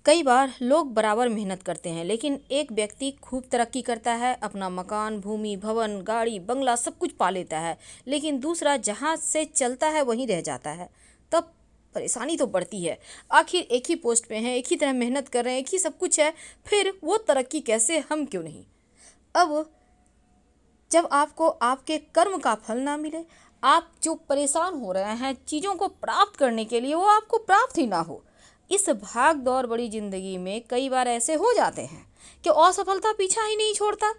कई बार लोग बराबर मेहनत करते हैं, लेकिन एक व्यक्ति खूब तरक्की करता है, अपना मकान, भूमि, भवन, गाड़ी, बंगला सब कुछ पा लेता है, लेकिन दूसरा जहाँ से चलता है वहीं रह जाता है। तब परेशानी तो बढ़ती है। आखिर एक ही पोस्ट पे हैं, एक ही तरह मेहनत कर रहे हैं, एक ही सब कुछ है, फिर वो तरक्की कैसे, हम क्यों नहीं। अब जब आपको आपके कर्म का फल ना मिले, आप जो परेशान हो रहे हैं चीज़ों को प्राप्त करने के लिए, वो आपको प्राप्त ही ना हो, इस भाग दौड़ बड़ी ज़िंदगी में कई बार ऐसे हो जाते हैं कि असफलता पीछा ही नहीं छोड़ता।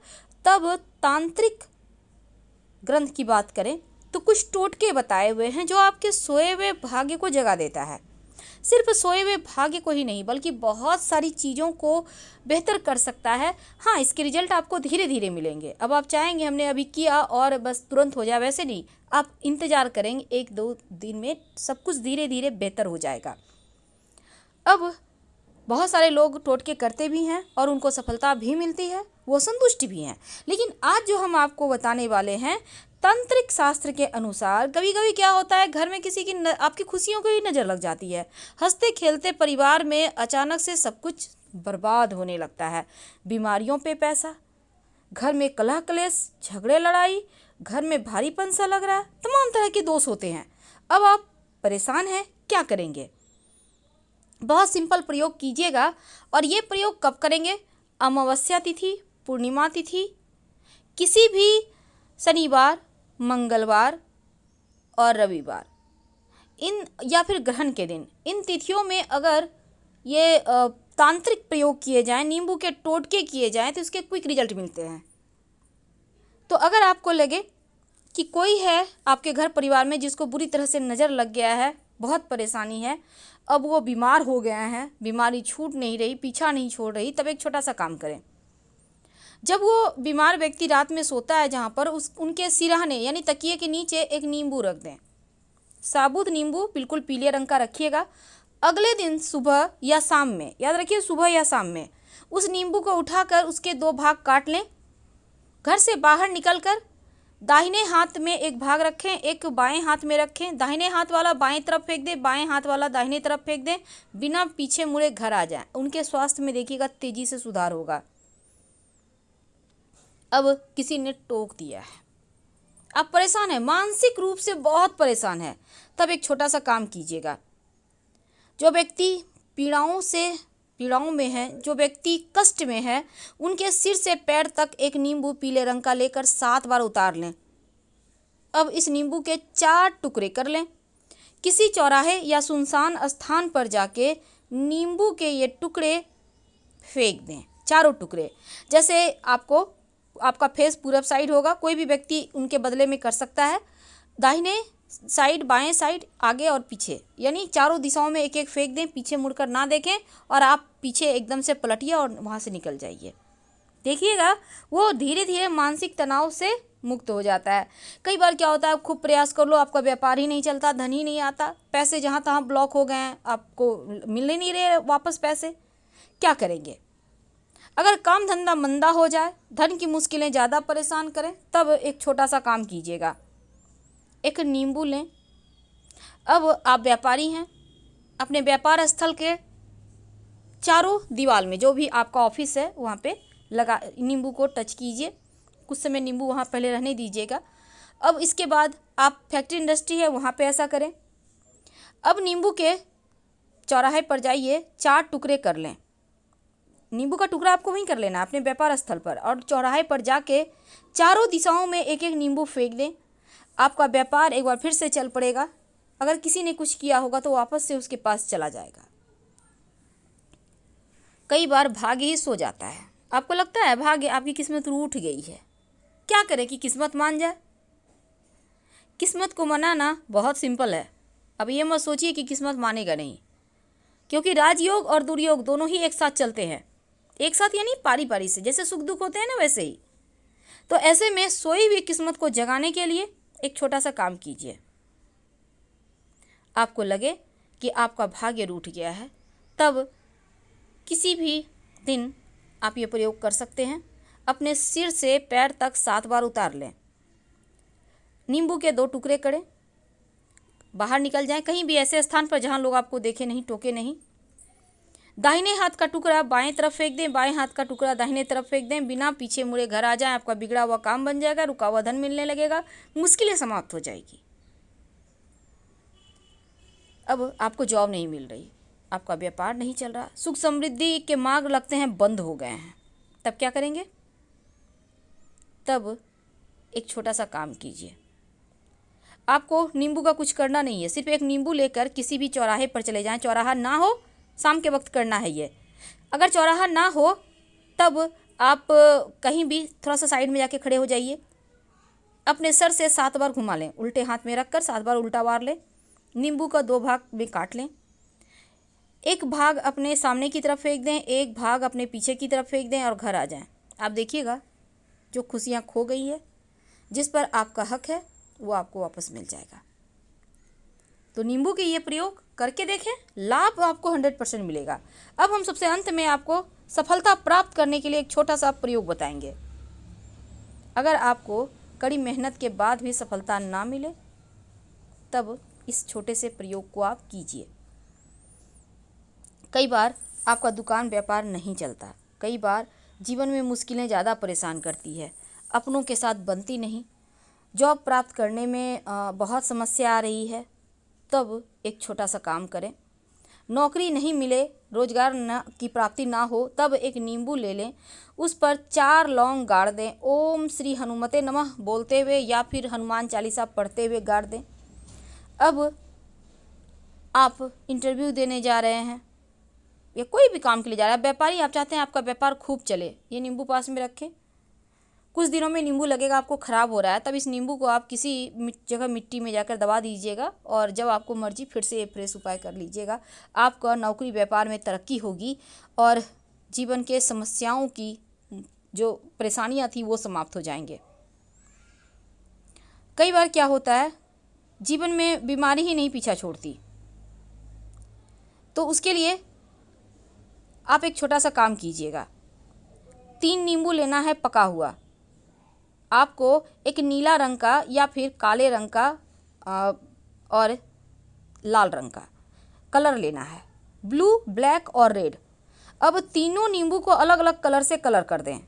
तब तांत्रिक ग्रंथ की बात करें तो कुछ टोटके बताए हुए हैं जो आपके सोए हुए भाग्य को जगा देता है। सिर्फ सोए हुए भाग्य को ही नहीं, बल्कि बहुत सारी चीज़ों को बेहतर कर सकता है। हाँ, इसके रिजल्ट आपको धीरे धीरे मिलेंगे। अब आप चाहेंगे हमने अभी किया और बस तुरंत हो जाए, वैसे नहीं, आप इंतज़ार करेंगे, 1-2 दिन में सब कुछ धीरे धीरे बेहतर हो जाएगा। अब बहुत सारे लोग टोटके करते भी हैं और उनको सफलता भी मिलती है, वो संतुष्ट भी हैं। लेकिन आज जो हम आपको बताने वाले हैं, तांत्रिक शास्त्र के अनुसार कभी कभी क्या होता है, घर में किसी की आपकी खुशियों को ही नज़र लग जाती है। हंसते खेलते परिवार में अचानक से सब कुछ बर्बाद होने लगता है। बीमारियों पे पैसा, घर में कलह कलेश, झगड़े लड़ाई, घर में भारीपन सा लग रहा है, तमाम तरह के दोष होते हैं। अब आप परेशान हैं, क्या करेंगे? बहुत सिंपल प्रयोग कीजिएगा। और ये प्रयोग कब करेंगे? अमावस्या तिथि, पूर्णिमा तिथि, किसी भी शनिवार, मंगलवार और रविवार, इन या फिर ग्रहण के दिन, इन तिथियों में अगर ये तांत्रिक प्रयोग किए जाएं, नींबू के टोटके किए जाएं, तो इसके क्विक रिजल्ट मिलते हैं। तो अगर आपको लगे कि कोई है आपके घर परिवार में जिसको बुरी तरह से नज़र लग गया है, बहुत परेशानी है, अब वो बीमार हो गया है, बीमारी छूट नहीं रही, पीछा नहीं छोड़ रही, तब एक छोटा सा काम करें। जब वो बीमार व्यक्ति रात में सोता है, जहाँ पर उनके सिरहाने यानी तकिए के नीचे एक नींबू रख दें। साबुत नींबू बिल्कुल पीले रंग का रखिएगा। अगले दिन सुबह या शाम में, याद रखिए सुबह या शाम में, उस नींबू को उठाकर उसके 2 भाग काट लें। घर से बाहर निकलकर दाहिने हाथ में एक भाग रखें, एक बाएं हाथ में रखें। दाहिने हाथ वाला बाएं तरफ फेंक दें, बाएं हाथ वाला दाहिने तरफ फेंक दें। बिना पीछे मुड़े घर आ जाएं। उनके स्वास्थ्य में देखिएगा तेजी से सुधार होगा। अब किसी ने टोक दिया है, आप परेशान हैं, मानसिक रूप से बहुत परेशान है, तब एक छोटा सा काम कीजिएगा। जो व्यक्ति पीड़ाओं में है, जो व्यक्ति कष्ट में है, उनके सिर से पैर तक एक नींबू पीले रंग का लेकर 7 बार उतार लें। अब इस नींबू के 4 टुकड़े कर लें। किसी चौराहे या सुनसान स्थान पर जाके नींबू के ये टुकड़े फेंक दें, चारों टुकड़े। जैसे आपका फेस पूरब साइड होगा, कोई भी व्यक्ति उनके बदले में कर सकता है। दाहिने साइड, बाएं साइड, आगे और पीछे, यानी चारों दिशाओं में एक एक फेंक दें, पीछे मुड़कर ना देखें और आप पीछे एकदम से पलटिए और वहाँ से निकल जाइए। देखिएगा वो धीरे धीरे मानसिक तनाव से मुक्त हो जाता है। कई बार क्या होता है, आप खूब प्रयास कर लो, आपका व्यापार ही नहीं चलता, धन ही नहीं आता, पैसे जहाँ तहाँ ब्लॉक हो गए हैं, आपको मिलने नहीं रहे वापस पैसे, क्या करेंगे? अगर काम धंधा मंदा हो जाए, धन की मुश्किलें ज़्यादा परेशान करें, तब एक छोटा सा काम कीजिएगा। एक नींबू लें। अब आप व्यापारी हैं, अपने व्यापार स्थल के चारों दीवार में, जो भी आपका ऑफिस है वहाँ पे लगा, नींबू को टच कीजिए। कुछ समय नींबू वहाँ पहले रहने दीजिएगा। अब इसके बाद आप फैक्ट्री इंडस्ट्री है वहाँ पे ऐसा करें। अब नींबू के चौराहे पर जाइए, 4 टुकड़े कर लें। नींबू का टुकड़ा आपको वहीं कर लेना, अपने व्यापार स्थल पर, और चौराहे पर जाके चारों दिशाओं में एक एक नींबू फेंक दें। आपका व्यापार एक बार फिर से चल पड़ेगा। अगर किसी ने कुछ किया होगा तो वापस से उसके पास चला जाएगा। कई बार भाग्य ही सो जाता है, आपको लगता है भाग्य, आपकी किस्मत रूठ गई है। क्या करें कि किस्मत मान जाए? किस्मत को मनाना बहुत सिंपल है। अब ये मत सोचिए कि किस्मत मानेगा नहीं, क्योंकि राजयोग और दुर्योग दोनों ही एक साथ चलते हैं। एक साथ यानी पारी पारी से, जैसे सुख दुख होते हैं ना, वैसे ही। तो ऐसे में सोई हुई किस्मत को जगाने के लिए एक छोटा सा काम कीजिए। आपको लगे कि आपका भाग्य रूठ गया है, तब किसी भी दिन आप ये प्रयोग कर सकते हैं। अपने सिर से पैर तक 7 बार उतार लें। नींबू के 2 टुकड़े करें, बाहर निकल जाएं, कहीं भी ऐसे स्थान पर जहां लोग आपको देखे नहीं, टोके नहीं। दाहिने हाथ का टुकड़ा बाएं तरफ फेंक दें, बाएं हाथ का टुकड़ा दाहिने तरफ फेंक दें, बिना पीछे मुड़े घर आ जाएं, आपका बिगड़ा हुआ काम बन जाएगा, रुका हुआ धन मिलने लगेगा, मुश्किलें समाप्त हो जाएगी। अब आपको जॉब नहीं मिल रही, आपका व्यापार नहीं चल रहा, सुख समृद्धि के मार्ग लगते हैं बंद हो गए हैं, तब क्या करेंगे? तब एक छोटा सा काम कीजिए। आपको नींबू का कुछ करना नहीं है, सिर्फ एक नींबू लेकर किसी भी चौराहे पर चले जाएं, चौराहा ना हो, शाम के वक्त करना है ये। अगर चौराहा ना हो तब आप कहीं भी थोड़ा सा साइड में जाके खड़े हो जाइए, अपने सर से 7 बार घुमा लें, उल्टे हाथ में रखकर 7 बार उल्टा मार लें, नींबू का 2 भाग में काट लें, एक भाग अपने सामने की तरफ फेंक दें, एक भाग अपने पीछे की तरफ फेंक दें और घर आ जाएं। आप देखिएगा जो खुशियाँ खो गई है, जिस पर आपका हक है, वो आपको वापस मिल जाएगा। तो नींबू के ये प्रयोग करके देखें, लाभ आपको 100% मिलेगा। अब हम सबसे अंत में आपको सफलता प्राप्त करने के लिए एक छोटा सा प्रयोग बताएंगे। अगर आपको कड़ी मेहनत के बाद भी सफलता ना मिले, तब इस छोटे से प्रयोग को आप कीजिए। कई बार आपका दुकान व्यापार नहीं चलता, कई बार जीवन में मुश्किलें ज़्यादा परेशान करती है, अपनों के साथ बनती नहीं, जॉब प्राप्त करने में बहुत समस्या आ रही है, तब एक छोटा सा काम करें। नौकरी नहीं मिले, रोजगार की प्राप्ति ना हो, तब एक नींबू ले लें, उस पर 4 लौंग गाड़ दें, ओम श्री हनुमते नमः बोलते हुए या फिर हनुमान चालीसा पढ़ते हुए गाड़ दें। अब आप इंटरव्यू देने जा रहे हैं या कोई भी काम के लिए जा रहे हैं, व्यापारी, आप चाहते हैं आपका व्यापार खूब चले, ये नींबू पास में रखें। कुछ दिनों में नींबू लगेगा आपको ख़राब हो रहा है, तब इस नींबू को आप किसी जगह मिट्टी में जाकर दबा दीजिएगा और जब आपको मर्जी फिर से ये फ्रेश उपाय कर लीजिएगा। आपका नौकरी व्यापार में तरक्की होगी और जीवन के समस्याओं की जो परेशानियां थी वो समाप्त हो जाएंगे। कई बार क्या होता है, जीवन में बीमारी ही नहीं पीछा छोड़ती, तो उसके लिए आप एक छोटा सा काम कीजिएगा। 3 नींबू लेना है पका हुआ, आपको एक नीला रंग का या फिर काले रंग का और लाल रंग का कलर लेना है, ब्लू, ब्लैक और रेड। अब तीनों नींबू को अलग अलग कलर से कलर कर दें,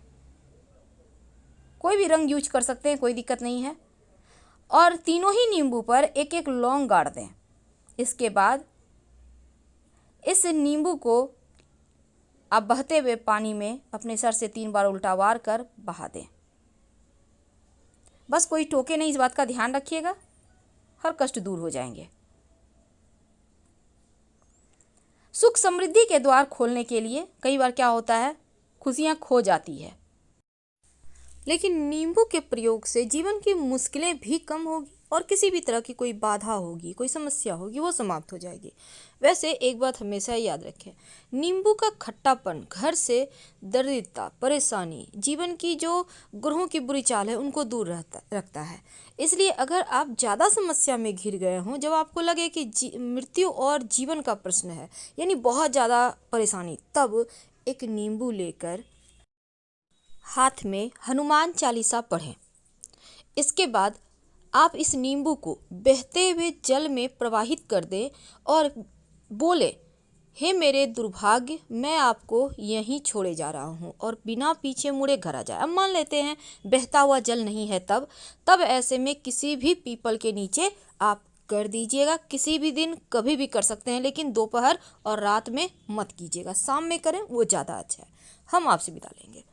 कोई भी रंग यूज कर सकते हैं, कोई दिक्कत नहीं है, और तीनों ही नींबू पर एक एक लौंग गाड़ दें। इसके बाद इस नींबू को आप बहते हुए पानी में अपने सर से 3 बार उल्टा वार कर बहा दें। बस कोई टोके नहीं, इस बात का ध्यान रखिएगा, हर कष्ट दूर हो जाएंगे। सुख समृद्धि के द्वार खोलने के लिए कई बार क्या होता है, खुशियां खो जाती है, लेकिन नींबू के प्रयोग से जीवन की मुश्किलें भी कम होगी और किसी भी तरह की कोई बाधा होगी, कोई समस्या होगी, वो समाप्त हो जाएगी। वैसे एक बात हमेशा याद रखें, नींबू का खट्टापन घर से दरिद्रता, परेशानी, जीवन की जो ग्रहों की बुरी चाल है उनको दूर रखता है। इसलिए अगर आप ज़्यादा समस्या में घिर गए हों, जब आपको लगे कि मृत्यु और जीवन का प्रश्न है, यानी बहुत ज़्यादा परेशानी, तब एक नींबू लेकर हाथ में हनुमान चालीसा पढ़ें। इसके बाद आप इस नींबू को बहते हुए जल में प्रवाहित कर दें और बोले, हे मेरे दुर्भाग्य, मैं आपको यहीं छोड़े जा रहा हूँ, और बिना पीछे मुड़े घर आ जाए। अब मान लेते हैं बहता हुआ जल नहीं है, तब ऐसे में किसी भी पीपल के नीचे आप कर दीजिएगा। किसी भी दिन कभी भी कर सकते हैं, लेकिन दोपहर और रात में मत कीजिएगा, शाम में करें वो ज़्यादा अच्छा है। हम आपसे विदा लेंगे।